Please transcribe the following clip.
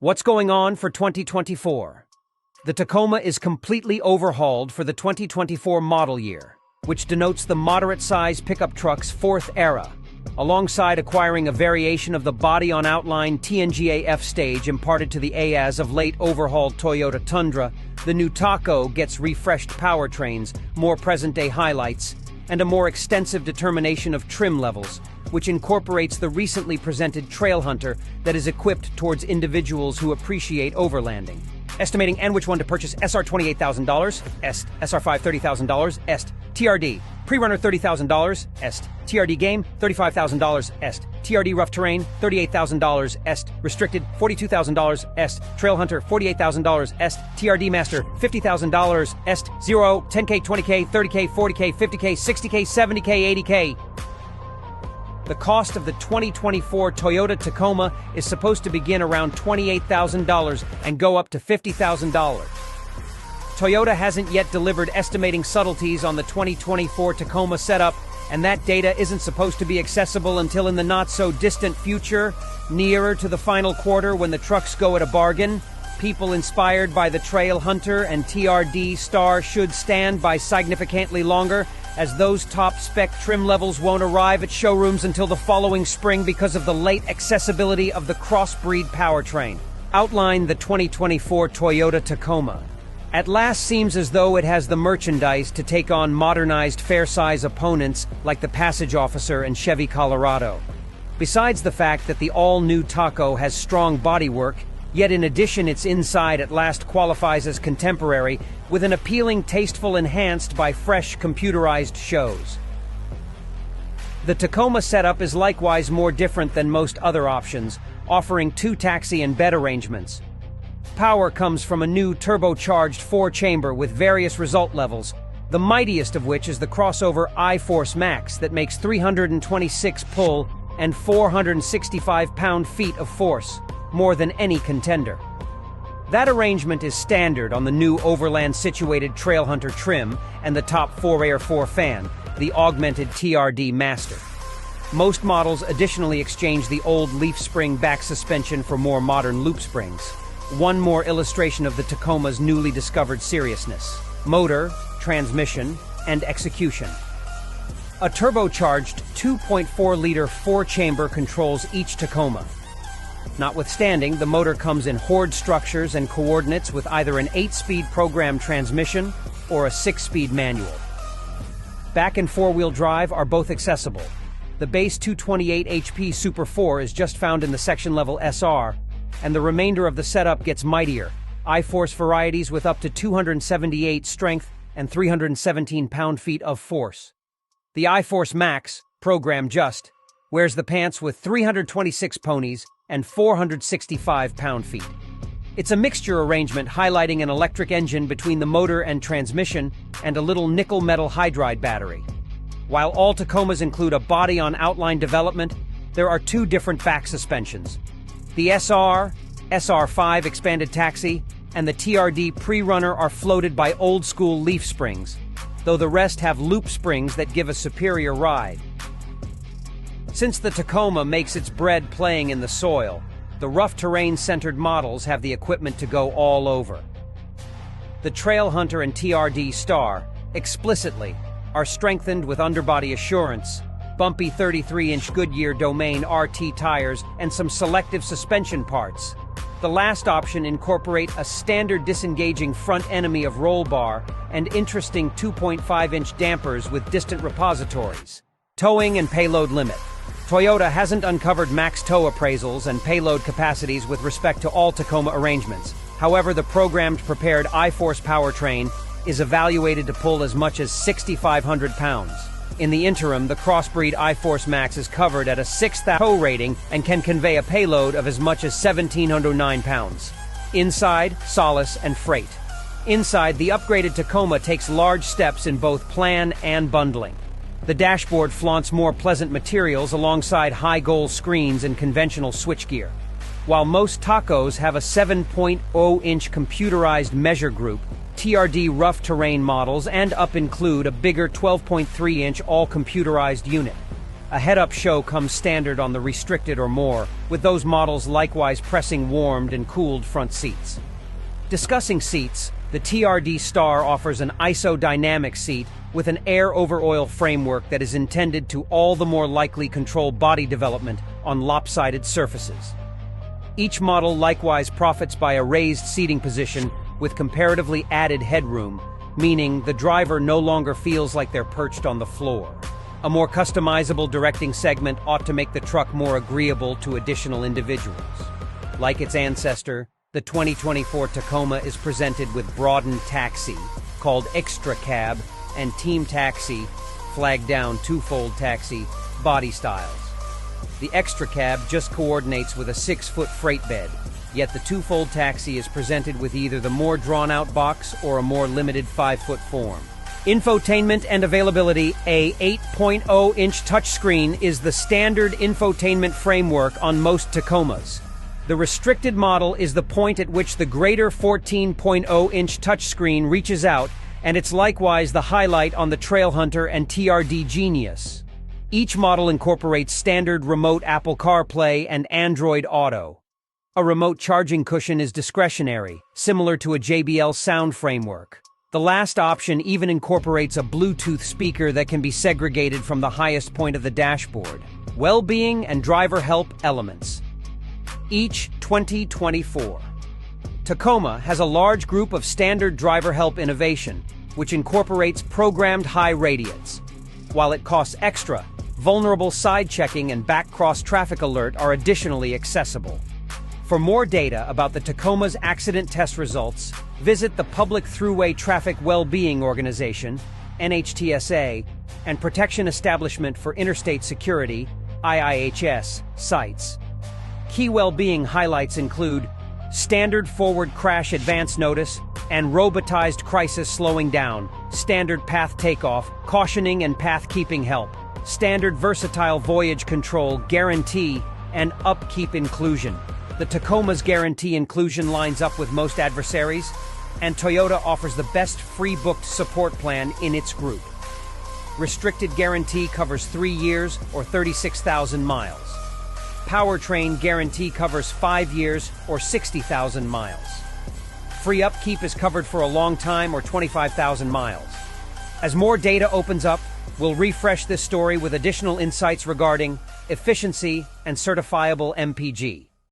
What's going on for 2024? The Tacoma is completely overhauled for the 2024 model year, which denotes the moderate-size pickup truck's fourth era. Alongside acquiring a variation of the body-on-outline TNGA F-stage imparted to the AAS of late overhauled Toyota Tundra, the new Taco gets refreshed powertrains, more present-day highlights, and a more extensive determination of trim levels, which incorporates the recently presented Trailhunter that is equipped towards individuals who appreciate overlanding. Estimating and which one to purchase: SR $28,000, Est, SR5 $30,000, Est, TRD, Pre-Runner $30,000, Est, TRD Game $35,000, Est, TRD Rough Terrain $38,000, Est, Restricted $42,000, Est, Trailhunter $48,000, Est, TRD Master $50,000, Est, 0, 10K, 20K, 30K, 40K, 50K, 60K, 70K, 80K. The cost of the 2024 Toyota Tacoma is supposed to begin around $28,000 and go up to $50,000. Toyota hasn't yet delivered estimating subtleties on the 2024 Tacoma setup, and that data isn't supposed to be accessible until in the not-so-distant future, nearer to the final quarter when the trucks go at a bargain. People inspired by the Trailhunter and TRD Star should stand by significantly longer, as those top-spec trim levels won't arrive at showrooms until the following spring because of the late accessibility of the crossbreed powertrain. Outline the 2024 Toyota Tacoma. At last seems as though it has the merchandise to take on modernized fair-size opponents like the Passage Officer and Chevy Colorado. Besides the fact that the all-new Taco has strong bodywork, yet in addition its inside at last qualifies as contemporary, with an appealing tasteful enhanced by fresh computerized shows. The Tacoma setup is likewise more different than most other options, offering two taxi and bed arrangements. Power comes from a new turbocharged four-chamber with various result levels, the mightiest of which is the crossover I-Force Max that makes 326 pull and 465 pound-feet of force, more than any contender. That arrangement is standard on the new overland-situated Trailhunter trim and the top 4-air 4-fan, the augmented TRD Master. Most models additionally exchange the old leaf spring back suspension for more modern loop springs. One more illustration of the Tacoma's newly discovered seriousness: motor, transmission, and execution. A turbocharged 2.4-liter four-chamber controls each Tacoma. Notwithstanding, the motor comes in Horde structures and coordinates with either an 8-speed programmed transmission or a 6-speed manual. Back and four-wheel drive are both accessible. The base 228 HP Super 4 is just found in the section-level SR, and the remainder of the setup gets mightier, I-Force varieties with up to 278 strength and 317 pound-feet of force. The I-Force Max, programmed just, wears the pants with 326 ponies and 465 pound-feet. It's a mixture arrangement highlighting an electric engine between the motor and transmission and a little nickel-metal hydride battery. While all Tacomas include a body-on-outline development, there are two different back suspensions. The SR, SR5 Expanded Taxi, and the TRD Pre-Runner are floated by old-school leaf springs, though the rest have loop springs that give a superior ride. Since the Tacoma makes its bread playing in the soil, the rough terrain-centered models have the equipment to go all over. The Trailhunter and TRD Star, explicitly, are strengthened with underbody assurance, bumpy 33-inch Goodyear Domain RT tires, and some selective suspension parts. The last option incorporate a standard disengaging front enemy of roll bar and interesting 2.5-inch dampers with distant repositories. Towing and payload limit. Toyota hasn't uncovered max tow appraisals and payload capacities with respect to all Tacoma arrangements. However, the programmed prepared I-Force powertrain is evaluated to pull as much as 6,500 pounds. In the interim, the crossbreed I-Force Max is covered at a 6,000 tow rating and can convey a payload of as much as 1,709 pounds. Inside, solace and freight. Inside, the upgraded Tacoma takes large steps in both plan and bundling. The dashboard flaunts more pleasant materials alongside high-goal screens and conventional switchgear. While most Tacos have a 7.0-inch computerized measure group, TRD rough terrain models and up include a bigger 12.3-inch all-computerized unit. A head-up show comes standard on the restricted or more, with those models likewise pressing warmed and cooled front seats. Discussing seats, the TRD Star offers an isodynamic seat with an air-over-oil framework that is intended to all the more likely control body development on lopsided surfaces. Each model likewise profits by a raised seating position with comparatively added headroom, meaning the driver no longer feels like they're perched on the floor. A more customizable directing segment ought to make the truck more agreeable to additional individuals. Like its ancestor, the 2024 Tacoma is presented with broadened taxi, called Extra Cab, and Team Taxi, flagged down two-fold taxi, body styles. The Extra Cab just coordinates with a 6-foot freight bed, yet the two-fold taxi is presented with either the more drawn-out box or a more limited 5-foot form. Infotainment and availability. A 8.0-inch touchscreen is the standard infotainment framework on most Tacomas. The restricted model is the point at which the greater 14.0-inch touchscreen reaches out, and it's likewise the highlight on the Trailhunter and TRD Genius. Each model incorporates standard remote Apple CarPlay and Android Auto. A remote charging cushion is discretionary, similar to a JBL sound framework. The last option even incorporates a Bluetooth speaker that can be segregated from the highest point of the dashboard. Well-being and driver help elements. Each 2024. Tacoma has a large group of standard driver help innovation, which incorporates programmed high radiance. While it costs extra, vulnerable side checking and back cross traffic alert are additionally accessible. For more data about the Tacoma's accident test results, visit the Public Thruway Traffic Well-Being Organization, NHTSA, and Protection Establishment for Interstate Security, IIHS, sites. Key well-being highlights include standard forward crash advance notice and robotized crisis slowing down, standard path takeoff, cautioning and path keeping help, standard versatile voyage control guarantee, and upkeep inclusion. The Tacoma's guarantee inclusion lines up with most adversaries, and Toyota offers the best free booked support plan in its group. Restricted guarantee covers 3 years or 36,000 miles. Powertrain guarantee covers 5 years or 60,000 miles. Free upkeep is covered for a long time or 25,000 miles. As more data opens up, we'll refresh this story with additional insights regarding efficiency and certifiable MPG.